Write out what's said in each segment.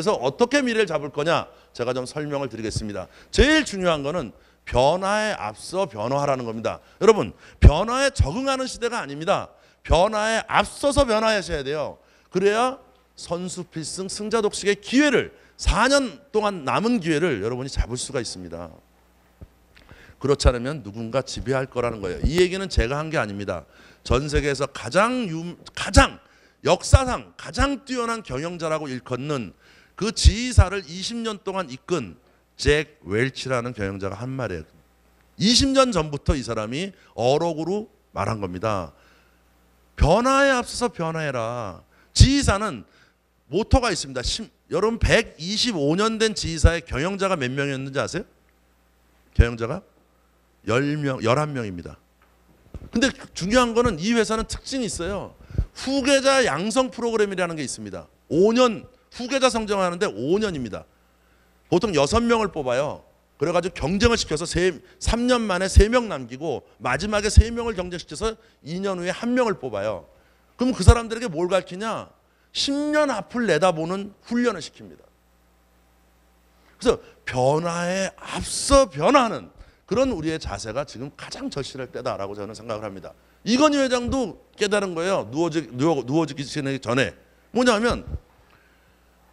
그래서 어떻게 미래를 잡을 거냐 제가 좀 설명을 드리겠습니다. 제일 중요한 거는 변화에 앞서 변화하라는 겁니다. 여러분 변화에 적응하는 시대가 아닙니다. 변화에 앞서서 변화하셔야 돼요. 그래야 선수 필승 승자 독식의 기회를 4년 동안 남은 기회를 여러분이 잡을 수가 있습니다. 그렇지 않으면 누군가 지배할 거라는 거예요. 이 얘기는 제가 한 게 아닙니다. 전 세계에서 가장 역사상 가장 뛰어난 경영자라고 일컫는 그 지휘사를 20년 동안 이끈 잭 웰치라는 경영자가 한 말이에요. 20년 전부터 이 사람이 어록으로 말한 겁니다. 변화에 앞서서 변화해라. 지휘사는 모토가 있습니다. 여러분 125년 된 지휘사의 경영자가 몇 명이었는지 아세요? 경영자가 11명입니다. 근데 중요한 거는 이 회사는 특징이 있어요. 후계자 양성 프로그램이라는 게 있습니다. 5년 후계자 성장하는데 5년입니다. 보통 6명을 뽑아요. 그래가지고 경쟁을 시켜서 3년 만에 3명 남기고 마지막에 3명을 경쟁시켜서 2년 후에 1명을 뽑아요. 그럼 그 사람들에게 뭘 가르치냐? 10년 앞을 내다보는 훈련을 시킵니다. 그래서 변화에 앞서 변화하는 그런 우리의 자세가 지금 가장 절실할 때다라고 저는 생각을 합니다. 이건희 회장도 깨달은 거예요. 누워지기 전에. 뭐냐면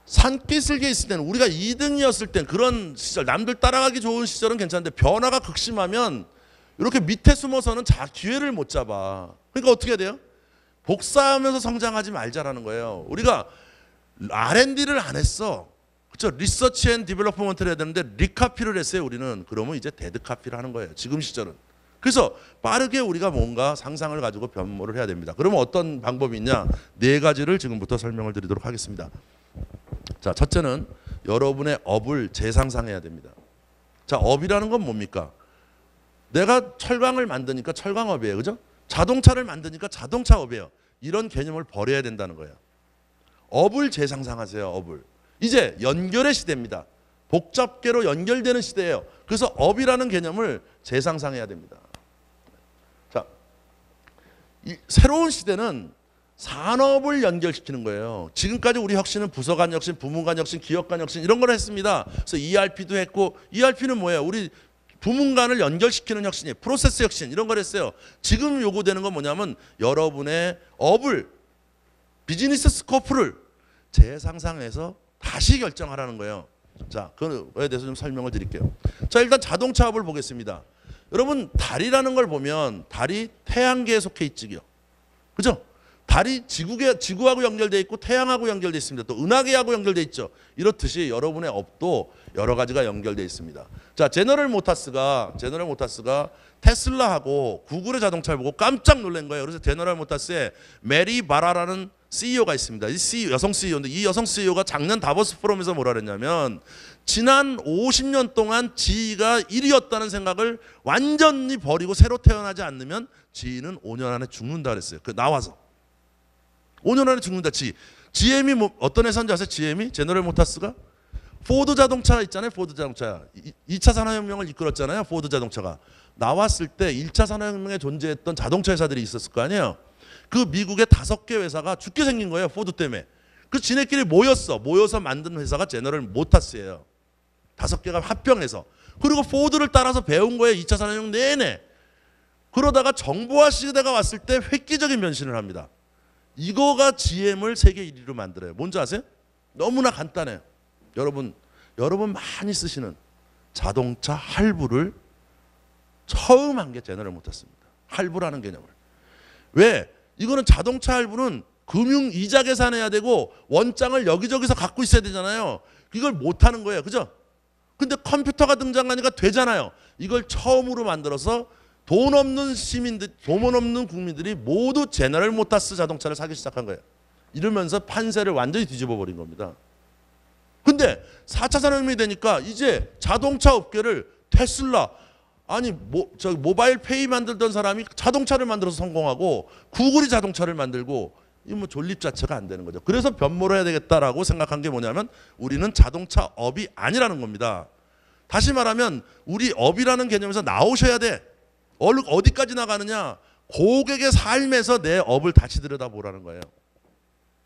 산기슭에 있을 때는 우리가 2등이었을 땐 그런 시절 남들 따라가기 좋은 시절은 괜찮은데 변화가 극심하면 이렇게 밑에 숨어서는 기회를 못 잡아. 그러니까 어떻게 해야 돼요? 복사하면서 성장하지 말자라는 거예요. 우리가 R&D를 안 했어. 그렇죠? 리서치 앤 디벨로퍼먼트를 해야 되는데 리카피를 했어요. 우리는. 그러면 이제 데드카피를 하는 거예요. 지금 시절은. 그래서 빠르게 우리가 뭔가 상상을 가지고 변모를 해야 됩니다. 그러면 어떤 방법이 있냐? 4가지를 지금부터 설명을 드리도록 하겠습니다. 자, 첫째는 여러분의 업을 재상상해야 됩니다. 자, 업이라는 건 뭡니까? 내가 철강을 만드니까 철강업이에요. 그죠? 자동차를 만드니까 자동차업이에요. 이런 개념을 버려야 된다는 거예요. 업을 재상상하세요. 업을. 이제 연결의 시대입니다. 복잡계로 연결되는 시대예요. 그래서 업이라는 개념을 재상상해야 됩니다. 자, 이 새로운 시대는 산업을 연결시키는 거예요. 지금까지 우리 혁신은 부서 간 혁신, 부문 간 혁신, 기업 간 혁신 이런 걸 했습니다. 그래서 ERP도 했고 ERP는 뭐예요? 우리 부문 간을 연결시키는 혁신이에요. 프로세스 혁신 이런 걸 했어요. 지금 요구되는 건 뭐냐면 여러분의 업을 비즈니스 스코프를 재상상해서 다시 결정하라는 거예요. 자, 그거에 대해서 좀 설명을 드릴게요. 자, 일단 자동차업을 보겠습니다. 여러분 달이라는 걸 보면 달이 태양계에 속해 있지요. 그죠? 달이 지구하고 연결되어 있고 태양하고 연결되어 있습니다. 또 은하계하고 연결되어 있죠. 이렇듯이 여러분의 업도 여러 가지가 연결되어 있습니다. 자, 제너럴 모타스가 테슬라하고 구글의 자동차를 보고 깜짝 놀란 거예요. 그래서 제너럴 모타스에 메리 바라라는 CEO가 있습니다. 이 CEO, 여성 CEO인데 이 여성 CEO가 작년 다보스 포럼에서 뭐라 그랬냐면 지난 50년 동안 지위가 1위였다는 생각을 완전히 버리고 새로 태어나지 않으면 지위는 5년 안에 죽는다 그랬어요. 나와서 5년 안에 죽는다. GM이 어떤 회사인지 아세요? GM이 제너럴 모타스가 포드 자동차 있잖아요. 포드 자동차 2차 산업혁명을 이끌었잖아요. 포드 자동차가 나왔을 때 1차 산업혁명에 존재했던 자동차 회사들이 있었을 거 아니에요. 그 미국의 5개 회사가 죽게 생긴 거예요. 포드 때문에. 그 지네끼리 모여서 만든 회사가 제너럴 모타스예요. 5개가 합병해서. 그리고 포드를 따라서 배운 거예요. 2차 산업혁명 내내. 그러다가 정보화 시대가 왔을 때 획기적인 변신을 합니다. 이거가 GM을 세계 1위로 만들어요. 뭔지 아세요? 너무나 간단해요. 여러분 많이 쓰시는 자동차 할부를 처음 한 게 제너럴 모타스입니다. 할부라는 개념을. 왜? 이거는 자동차 할부는 금융 이자 계산해야 되고 원장을 여기저기서 갖고 있어야 되잖아요. 이걸 못 하는 거예요. 그죠? 근데 컴퓨터가 등장하니까 되잖아요. 이걸 처음으로 만들어서 돈 없는 국민들이 모두 제너럴 모타스 자동차를 사기 시작한 거예요. 이러면서 판세를 완전히 뒤집어 버린 겁니다. 근데 4차 산업혁명이 되니까 이제 자동차 업계를 테슬라 모바일 페이 만들던 사람이 자동차를 만들어서 성공하고 구글이 자동차를 만들고 이 존립 자체가 안 되는 거죠. 그래서 변모를 해야 되겠다라고 생각한 게 뭐냐면 우리는 자동차 업이 아니라는 겁니다. 다시 말하면 우리 업이라는 개념에서 나오셔야 돼. 어디까지 나가느냐? 고객의 삶에서 내 업을 다시 들여다보라는 거예요.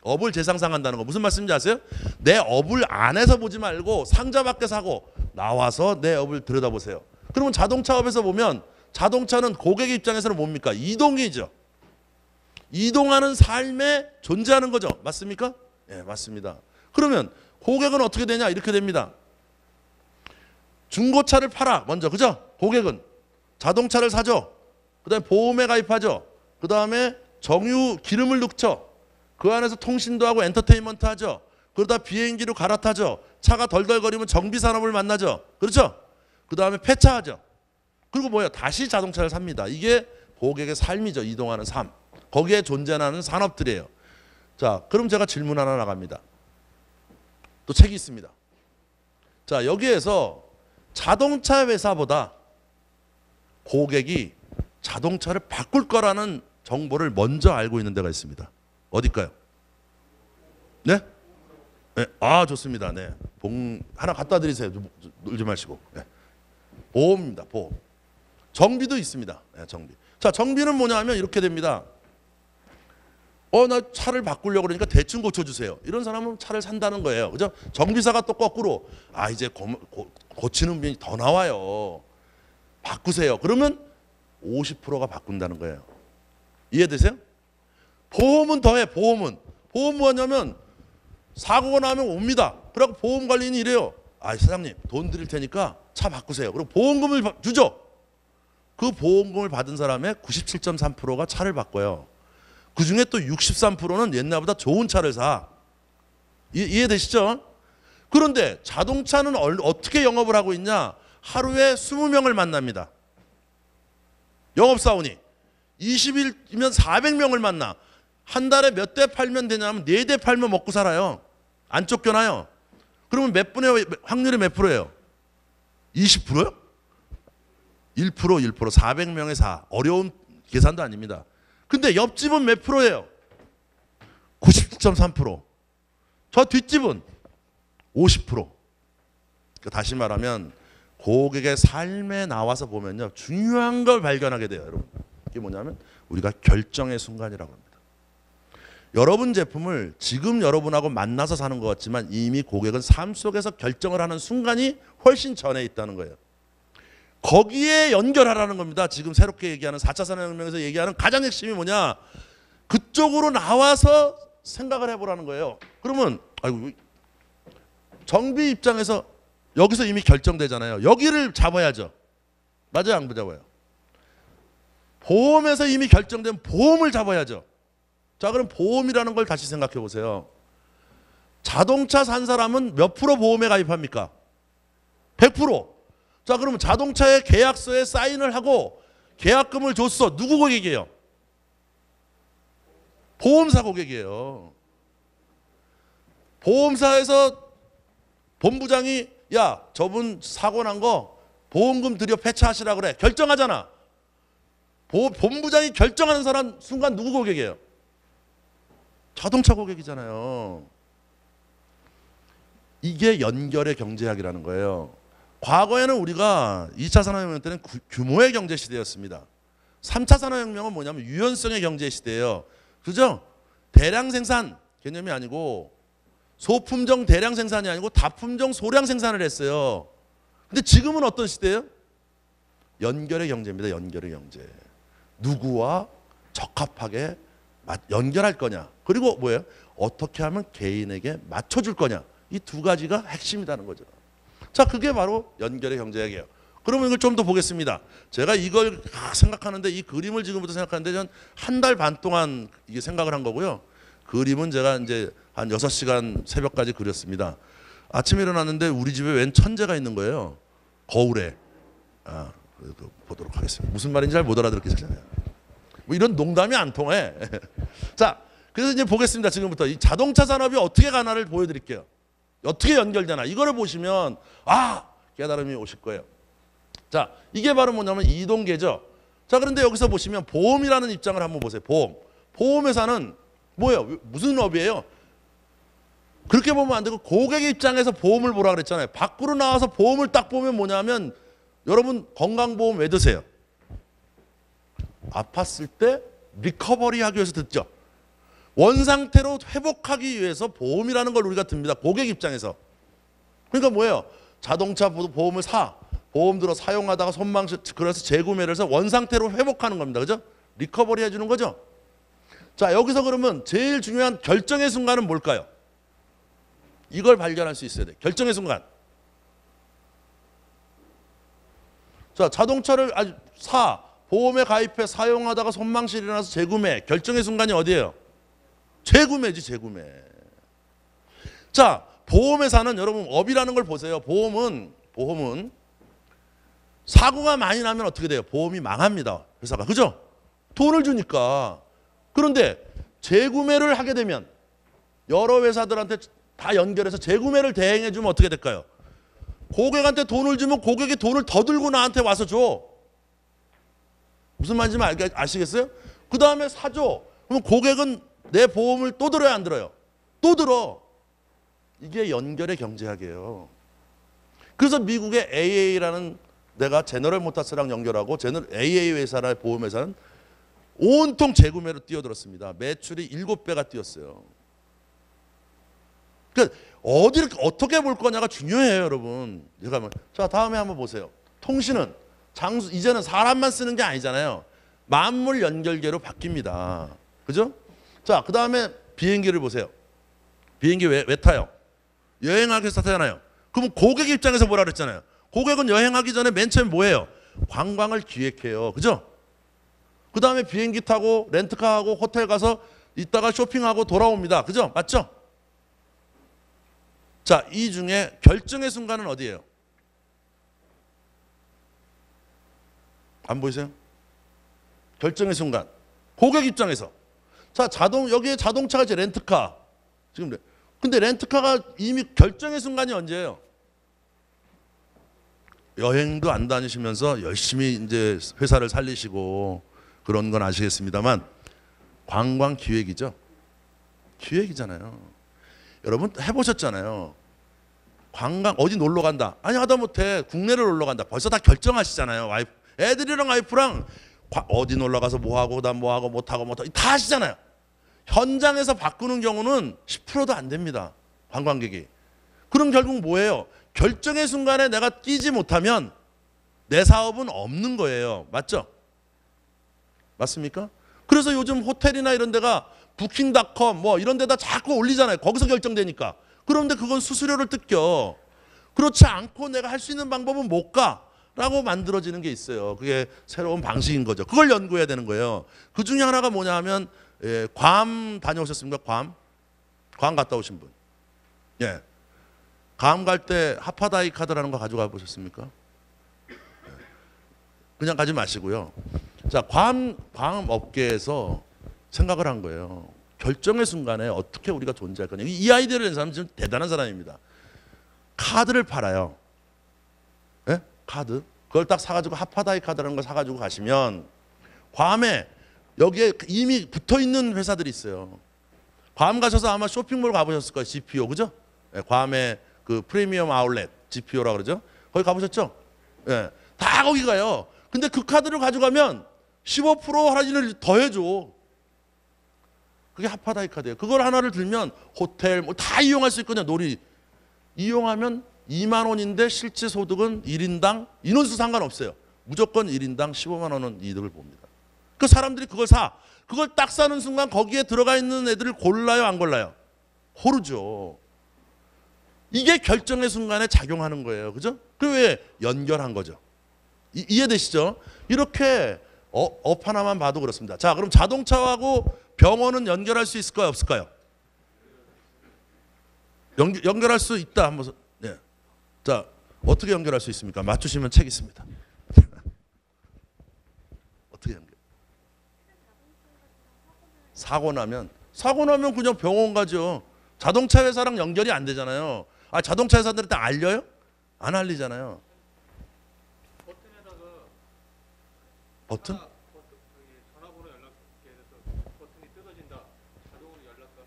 업을 재상상한다는 거 무슨 말씀인지 아세요? 내 업을 안에서 보지 말고 상자 밖에서 하고 나와서 내 업을 들여다보세요. 그러면 자동차업에서 보면 자동차는 고객의 입장에서는 뭡니까? 이동이죠. 이동하는 삶에 존재하는 거죠. 맞습니까? 예, 맞습니다. 그러면 고객은 어떻게 되냐? 이렇게 됩니다. 중고차를 팔아. 먼저. 그죠? 고객은 자동차를 사죠. 그다음에 보험에 가입하죠. 그다음에 정유 기름을 넣죠. 그 안에서 통신도 하고 엔터테인먼트 하죠. 그러다 비행기로 갈아타죠. 차가 덜덜거리면 정비 산업을 만나죠. 그렇죠? 그다음에 폐차하죠. 그리고 뭐예요? 다시 자동차를 삽니다. 이게 고객의 삶이죠. 이동하는 삶. 거기에 존재하는 산업들이에요. 자, 그럼 제가 질문 하나 나갑니다. 또 책이 있습니다. 자, 여기에서 자동차 회사보다 고객이 자동차를 바꿀 거라는 정보를 먼저 알고 있는 데가 있습니다. 어딜까요? 네? 네. 아, 좋습니다. 네. 하나 갖다 드리세요. 놀지 마시고. 네. 보험입니다. 보험. 정비도 있습니다. 네, 정비. 자, 정비는 뭐냐 하면 이렇게 됩니다. 나 차를 바꾸려고 그러니까 대충 고쳐주세요. 이런 사람은 차를 산다는 거예요. 그죠? 정비사가 또 거꾸로 이제 고치는 분이 더 나와요. 바꾸세요. 그러면 50%가 바꾼다는 거예요. 이해되세요? 보험은 더해. 보험은 뭐냐면 사고가 나면 옵니다. 그래갖고 보험관리인이 이래요. 사장님 돈 드릴 테니까 차 바꾸세요. 그럼 보험금을 주죠. 그 보험금을 받은 사람의 97.3%가 차를 바꿔요. 그 중에 또 63%는 옛날보다 좋은 차를 사. 이해되시죠? 그런데 자동차는 어떻게 영업을 하고 있냐? 하루에 20명을 만납니다. 영업사원이 20일이면 400명을 만나. 한 달에 몇 대 팔면 되냐면 4대 팔면 먹고 살아요. 안 쫓겨나요. 그러면 몇 분의 확률이 몇 프로예요? 20%요? 1%, 400명의 4. 어려운 계산도 아닙니다. 근데 옆집은 몇 프로예요? 97.3%. 저 뒷집은 50%. 그러니까 다시 말하면 고객의 삶에 나와서 보면요. 중요한 걸 발견하게 돼요. 여러분. 이게 뭐냐면 우리가 결정의 순간이라고 합니다. 여러분 제품을 지금 여러분하고 만나서 사는 것 같지만 이미 고객은 삶 속에서 결정을 하는 순간이 훨씬 전에 있다는 거예요. 거기에 연결하라는 겁니다. 지금 새롭게 얘기하는 4차 산업혁명에서 얘기하는 가장 핵심이 뭐냐? 그쪽으로 나와서 생각을 해보라는 거예요. 그러면 정비 입장에서 여기서 이미 결정되잖아요. 여기를 잡아야죠. 맞아요? 안 잡아요? 보험에서 이미 결정된 보험을 잡아야죠. 자, 그럼 보험이라는 걸 다시 생각해 보세요. 자동차 산 사람은 몇 프로 보험에 가입합니까? 100%. 자, 그러면 자동차의 계약서에 사인을 하고 계약금을 줬어. 누구 고객이에요? 보험사 고객이에요. 보험사에서 본부장이 야, 저분 사고 난 거 보험금 들여 폐차하시라 그래. 결정하잖아. 본부장이 결정하는 사람 순간 누구 고객이에요? 자동차 고객이잖아요. 이게 연결의 경제학이라는 거예요. 과거에는 우리가 2차 산업혁명 때는 규모의 경제 시대였습니다. 3차 산업혁명은 뭐냐면 유연성의 경제 시대예요. 그죠? 대량 생산 개념이 아니고 소품종 대량 생산이 아니고 다품종 소량 생산을 했어요. 근데 지금은 어떤 시대예요? 연결의 경제입니다. 연결의 경제. 누구와 적합하게 연결할 거냐. 그리고 뭐예요? 어떻게 하면 개인에게 맞춰줄 거냐. 이 두 가지가 핵심이라는 거죠. 자, 그게 바로 연결의 경제학이에요. 그러면 이걸 좀 더 보겠습니다. 제가 이걸 생각하는데 이 그림을 지금부터 생각하는데 전 한 달 반 동안 이게 생각을 한 거고요. 그림은 제가 이제 한 6시간 새벽까지 그렸습니다. 아침에 일어났는데 우리 집에 웬 천재가 있는 거예요. 거울에. 보도록 하겠습니다. 무슨 말인지 잘 못 알아듣겠잖아요. 뭐 이런 농담이 안 통해. 자, 그래서 이제 보겠습니다. 지금부터 이 자동차 산업이 어떻게 가나를 보여드릴게요. 어떻게 연결되나 이거를 보시면 깨달음이 오실 거예요. 자, 이게 바로 뭐냐면 이동계죠. 자, 그런데 여기서 보시면 보험이라는 입장을 한번 보세요. 보험회사는 뭐예요? 무슨 업이에요? 그렇게 보면 안 되고 고객 입장에서 보험을 보라 그랬잖아요. 밖으로 나와서 보험을 딱 보면 뭐냐면 여러분 건강보험 왜 드세요? 아팠을 때 리커버리 하기 위해서 듣죠. 원상태로 회복하기 위해서 보험이라는 걸 우리가 듭니다. 고객 입장에서. 그러니까 뭐예요? 자동차 보험을 보험 들어 사용하다가 손망실, 그래서 재구매를 해서 원상태로 회복하는 겁니다. 그죠? 리커버리 해주는 거죠. 자, 여기서 그러면 제일 중요한 결정의 순간은 뭘까요? 이걸 발견할 수 있어야 돼. 결정의 순간. 자, 자동차를 보험에 가입해 사용하다가 손망실이 일어나서 재구매. 결정의 순간이 어디예요? 재구매지, 재구매. 자, 보험회사는 여러분 업이라는 걸 보세요. 보험은 사고가 많이 나면 어떻게 돼요? 보험이 망합니다. 회사가. 그죠? 돈을 주니까. 그런데 재구매를 하게 되면 여러 회사들한테 다 연결해서 재구매를 대행해 주면 어떻게 될까요? 고객한테 돈을 주면 고객이 돈을 더 들고 나한테 와서 줘. 무슨 말인지 아시겠어요? 그 다음에 사줘. 그럼 고객은 내 보험을 또 들어야 안 들어요? 또 들어. 이게 연결의 경제학이에요. 그래서 미국의 AA라는 내가 제너럴 모터스랑 연결하고 AA 회사나 보험회사는 온통 재구매로 뛰어들었습니다. 매출이 7배가 뛰었어요. 그러니까 어디를 어떻게 볼 거냐가 중요해요, 여러분. 자, 다음에 한번 보세요. 통신은 이제는 사람만 쓰는 게 아니잖아요. 만물 연결계로 바뀝니다. 그죠? 자, 그 다음에 비행기를 보세요. 비행기 왜 타요? 여행하기 위해서 타잖아요. 그럼 고객 입장에서 뭐라 그랬잖아요. 고객은 여행하기 전에 맨 처음에 뭐예요? 관광을 기획해요. 그죠? 그 다음에 비행기 타고 렌트카하고 호텔 가서 이따가 쇼핑하고 돌아옵니다. 그죠? 맞죠? 자, 이 중에 결정의 순간은 어디예요? 안 보이세요? 결정의 순간. 고객 입장에서. 자, 여기에 자동차가 이제 렌트카. 지금 근데 렌트카가 이미 결정의 순간이 언제예요? 여행도 안 다니시면서 열심히 이제 회사를 살리시고 그런 건 아시겠습니다만 관광 기획이죠. 기획이잖아요. 여러분 해보셨잖아요. 관광 어디 놀러 간다. 아니 하다못해 국내를 놀러 간다. 벌써 다 결정하시잖아요. 애들이랑 와이프랑 어디 놀러 가서 뭐 하고 그다음 뭐 하고 못 하고 다 하시잖아요. 현장에서 바꾸는 경우는 10%도 안 됩니다. 관광객이. 그럼 결국 뭐예요? 결정의 순간에 내가 끼지 못하면 내 사업은 없는 거예요. 맞죠? 맞습니까? 그래서 요즘 호텔이나 이런 데가 부킹닷컴 뭐 이런 데다 자꾸 올리잖아요. 거기서 결정되니까. 그런데 그건 수수료를 뜯겨. 그렇지 않고 내가 할 수 있는 방법은 못 가. 라고 만들어지는 게 있어요. 그게 새로운 방식인 거죠. 그걸 연구해야 되는 거예요. 그 중에 하나가 뭐냐 하면 괌 다녀오셨습니까? 괌 갔다 오신 분. 예. 괌 갈 때 하파다이 카드라는 거 가져가 보셨습니까? 그냥 가지 마시고요. 자, 괌 업계에서 생각을 한 거예요. 결정의 순간에 어떻게 우리가 존재할 거냐. 이 아이디어를 낸 사람은 진짜 대단한 사람입니다. 카드를 팔아요. 예? 카드. 그걸 딱 사가지고 하파다이 카드라는 걸 사가지고 가시면 괌에 여기에 이미 붙어있는 회사들이 있어요. 괌 가셔서 아마 쇼핑몰 가보셨을 거예요. GPO. 그죠? 예, 괌에 그 프리미엄 아울렛 GPO라고 그러죠. 거기 가보셨죠? 예, 다 거기 가요. 근데 그 카드를 가져가면 15% 할인을 더 해줘. 그게 하파다이 카드예요. 그걸 하나를 들면 호텔 뭐 다 이용할 수 있거든요. 놀이 이용하면 2만 원인데 실제 소득은 1인당 인원수 상관없어요. 무조건 1인당 15만 원은 이득을 봅니다. 그 사람들이 그걸 사. 그걸 딱 사는 순간 거기에 들어가 있는 애들을 골라요, 안 골라요? 고르죠. 이게 결정의 순간에 작용하는 거예요. 그죠? 왜 연결한 거죠? 이해되시죠? 이렇게 업 하나만 봐도 그렇습니다. 자, 그럼 자동차하고 병원은 연결할 수 있을까요? 없을까요? 연결할 수 있다. 한번. 네. 자, 어떻게 연결할 수 있습니까? 맞추시면 책 있습니다. 어떻게 연결? 사고 나면 그냥 병원 가죠. 자동차 회사랑 연결이 안 되잖아요. 아, 자동차 회사들한테 알려요? 안 알리잖아요. 버튼? 전화번호 연락해 해서 버튼이 뜯어진다. 자동으로 연락하는.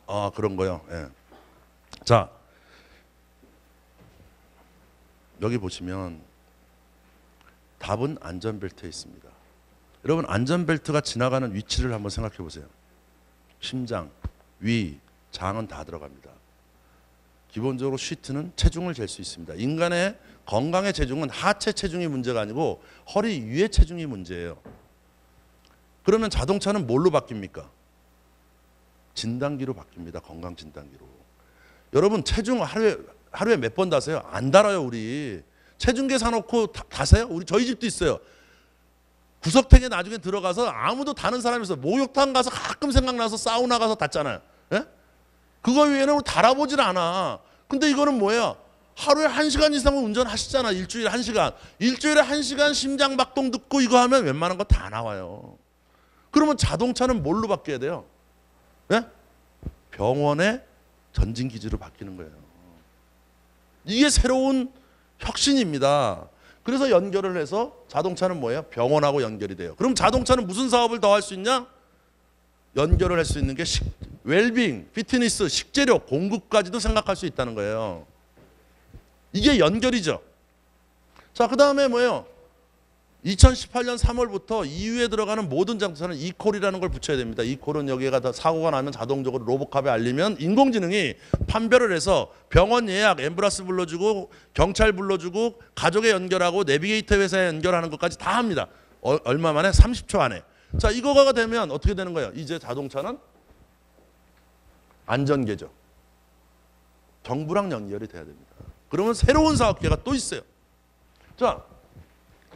아, 그런 거요. 예. 자, 여기 보시면 답은 안전벨트에 있습니다. 여러분 안전벨트가 지나가는 위치를 한번 생각해 보세요. 심장, 위, 장은 다 들어갑니다. 기본적으로 시트는 체중을 잴 수 있습니다. 인간의 건강의 체중은 하체 체중이 문제가 아니고 허리 위의 체중이 문제예요. 그러면 자동차는 뭘로 바뀝니까? 진단기로 바뀝니다. 건강 진단기로. 여러분 체중 하루에 몇 번 다세요? 안 달아요 우리. 체중계 사놓고 다세요? 우리 저희 집도 있어요. 구석탱에 나중에 들어가서 아무도 다는 사람이 있어요. 목욕탕 가서 가끔 생각나서 사우나 가서 닿잖아요. 예? 그거 외에는 우리 달아보질 않아. 근데 이거는 뭐예요? 하루에 1시간 이상은 운전하시잖아. 일주일에 1시간. 일주일에 1시간 심장박동 듣고 이거 하면 웬만한 거 다 나와요. 그러면 자동차는 뭘로 바뀌어야 돼요? 예? 병원의 전진기지로 바뀌는 거예요. 이게 새로운 혁신입니다. 그래서 연결을 해서 자동차는 뭐예요? 병원하고 연결이 돼요. 그럼 자동차는 무슨 사업을 더 할 수 있냐? 연결을 할 수 있는 게 웰빙, 피트니스, 식재료 공급까지도 생각할 수 있다는 거예요. 이게 연결이죠. 자, 그 다음에 뭐예요? 2018년 3월부터 EU에 들어가는 모든 자동차는 이콜이라는 걸 붙여야 됩니다. 이콜은 여기가 다 사고가 나면 자동적으로 로보캅에 알리면 인공지능이 판별을 해서 병원 예약, 앰뷸런스 불러주고 경찰 불러주고 가족에 연결하고 내비게이터 회사에 연결하는 것까지 다 합니다. 얼마 만에? 30초 안에. 자, 이거가 되면 어떻게 되는 거예요? 이제 자동차는 안전계죠. 정부랑 연결이 돼야 됩니다. 그러면 새로운 사업계가 또 있어요. 자,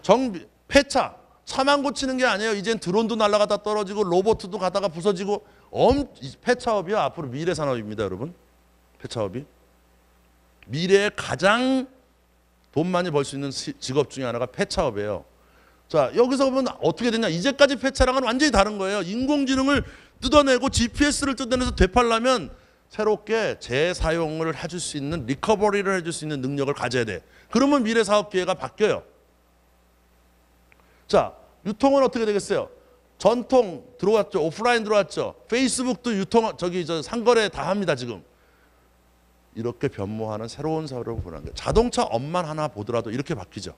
정비, 폐차, 차만 고치는 게 아니에요. 이젠 드론도 날아가다 떨어지고 로봇도 가다가 부서지고 폐차업이요. 앞으로 미래 산업입니다, 여러분. 폐차업이. 미래에 가장 돈 많이 벌 수 있는 직업 중에 하나가 폐차업이에요. 자, 여기서 보면 어떻게 되냐. 이제까지 폐차랑은 완전히 다른 거예요. 인공지능을 뜯어내고 GPS를 뜯어내서 되팔려면 새롭게 재사용을 해줄 수 있는 리커버리를 해줄 수 있는 능력을 가져야 돼. 그러면 미래 사업 기회가 바뀌어요. 자, 유통은 어떻게 되겠어요? 전통 들어왔죠. 오프라인 들어왔죠. 페이스북도 상거래 다 합니다 지금. 이렇게 변모하는 새로운 사회로 보는 거예요. 자동차 업만 하나 보더라도 이렇게 바뀌죠.